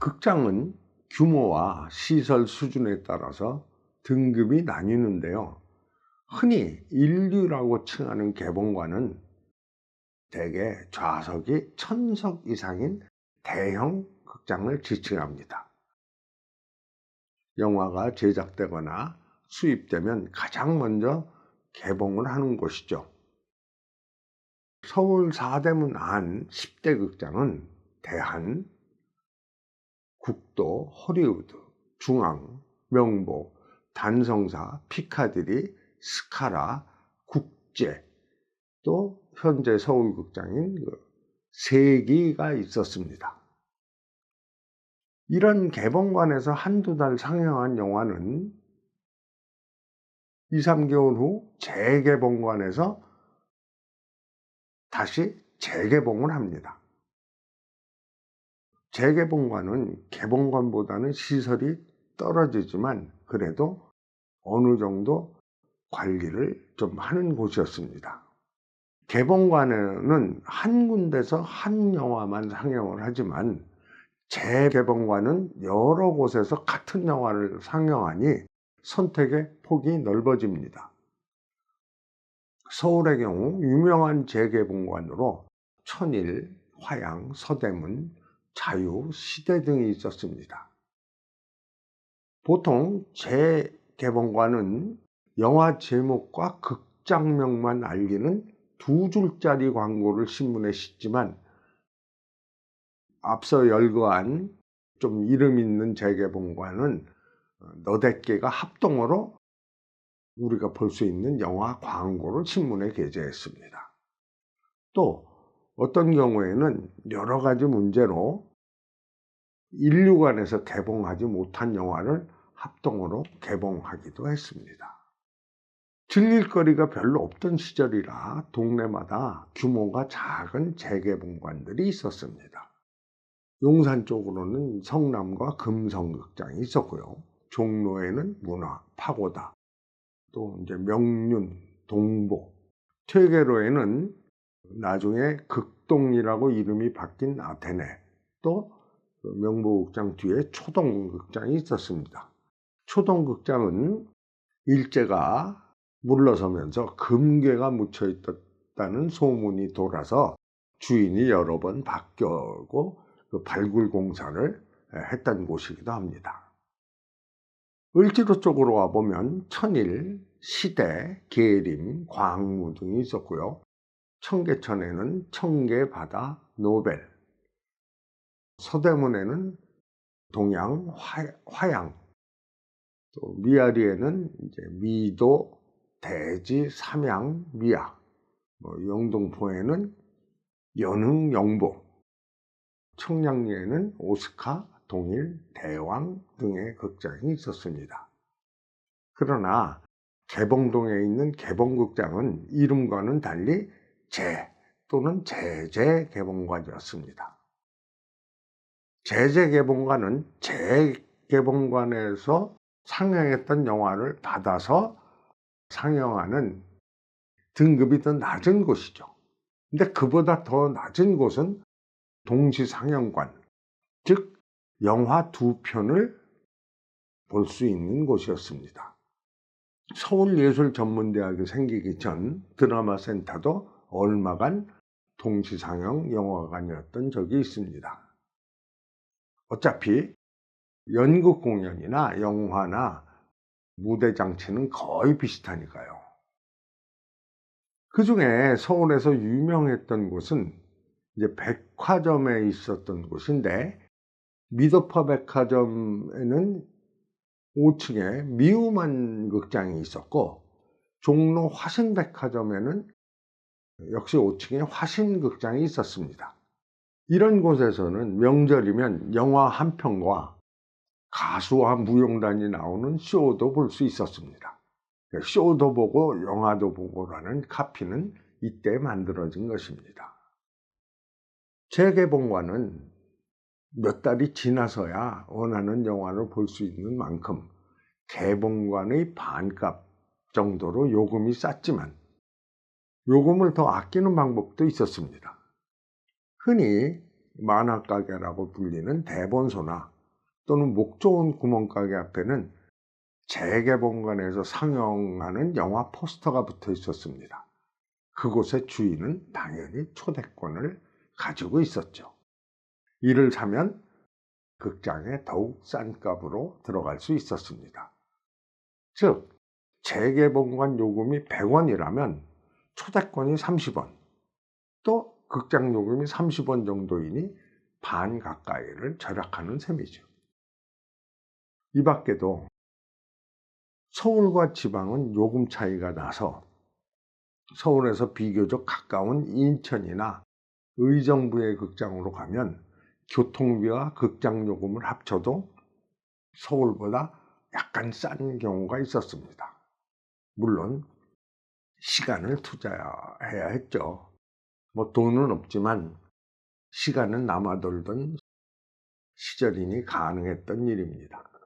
극장은 규모와 시설 수준에 따라서 등급이 나뉘는데요. 흔히 일류라고 칭하는 개봉관은 대개 좌석이 1000석 이상인 대형 극장을 지칭합니다. 영화가 제작되거나 수입되면 가장 먼저 개봉을 하는 곳이죠. 서울 사대문 안 10대 극장은 대한, 국도, 허리우드, 중앙, 명보, 단성사, 피카디리, 스카라, 국제, 또 현재 서울극장인 세기가 있었습니다. 이런 개봉관에서 한두 달 상영한 영화는 2, 3개월 후 재개봉관에서 다시 재개봉을 합니다. 재개봉관은 개봉관보다는 시설이 떨어지지만 그래도 어느 정도 관리를 좀 하는 곳이었습니다. 개봉관에는 한 군데서 한 영화만 상영을 하지만 재개봉관은 여러 곳에서 같은 영화를 상영하니 선택의 폭이 넓어집니다. 서울의 경우 유명한 재개봉관으로 천일, 화양, 서대문, 자유, 시대 등이 있었습니다. 보통 재개봉관은 영화 제목과 극장명만 알리는 2줄짜리 광고를 신문에 싣지만 앞서 열거한 좀 이름 있는 재개봉관은 너댓 개가 합동으로 우리가 볼 수 있는 영화 광고를 신문에 게재했습니다. 또 어떤 경우에는 여러 가지 문제로 인류관에서 개봉하지 못한 영화를 합동으로 개봉하기도 했습니다. 즐길 거리가 별로 없던 시절이라 동네마다 규모가 작은 재개봉관들이 있었습니다. 용산 쪽으로는 성남과 금성극장이 있었고요. 종로에는 문화, 파고다, 또 이제 명륜, 동보, 퇴계로에는 나중에 극동이라고 이름이 바뀐 아테네, 또 명보극장 뒤에 초동극장이 있었습니다. 초동극장은 일제가 물러서면서 금괴가 묻혀 있었다는 소문이 돌아서 주인이 여러 번 바뀌고 그 발굴 공사를 했던 곳이기도 합니다. 을지로 쪽으로 와보면 천일, 시대, 계림, 광무 등이 있었고요. 청계천에는 청계, 바다, 노벨, 서대문에는 동양, 화양, 또 미아리에는 이제 미도, 대지, 삼양, 미약, 영등포에는 연흥, 영보, 청량리에는 오스카, 동일, 대왕 등의 극장이 있었습니다. 그러나 개봉동에 있는 개봉극장은 이름과는 달리 재 또는 재개봉관이었습니다. 재개봉관은 재개봉관에서 상영했던 영화를 받아서 상영하는 등급이 더 낮은 곳이죠. 근데 그보다 더 낮은 곳은 동시상영관, 즉 영화 2편을 볼 수 있는 곳이었습니다. 서울예술전문대학이 생기기 전 드라마 센터도 얼마간 동시상영 영화관이었던 적이 있습니다. 어차피 연극 공연이나 영화나 무대 장치는 거의 비슷하니까요. 그 중에 서울에서 유명했던 곳은 이제 백화점에 있었던 곳인데, 미더퍼 백화점에는 5층에 미우만 극장이 있었고, 종로 화신백화점에는 역시 5층에 화신극장이 있었습니다. 이런 곳에서는 명절이면 영화 한 편과 가수와 무용단이 나오는 쇼도 볼 수 있었습니다. 쇼도 보고 영화도 보고라는 카피는 이때 만들어진 것입니다. 재개봉관은 몇 달이 지나서야 원하는 영화를 볼 수 있는 만큼 개봉관의 반값 정도로 요금이 쌌지만 요금을 더 아끼는 방법도 있었습니다. 흔히 만화가게라고 불리는 대본소나 또는 목 좋은 구멍가게 앞에는 재개봉관에서 상영하는 영화 포스터가 붙어 있었습니다. 그곳의 주인은 당연히 초대권을 가지고 있었죠. 이를 사면 극장에 더욱 싼 값으로 들어갈 수 있었습니다. 즉, 재개봉관 요금이 100원이라면 초대권이 30원, 또 극장 요금이 30원 정도이니 반 가까이를 절약하는 셈이죠. 이 밖에도 서울과 지방은 요금 차이가 나서 서울에서 비교적 가까운 인천이나 의정부의 극장으로 가면 교통비와 극장 요금을 합쳐도 서울보다 약간 싼 경우가 있었습니다. 물론 시간을 투자해야 했죠. 돈은 없지만 시간은 남아돌던 시절이니 가능했던 일입니다.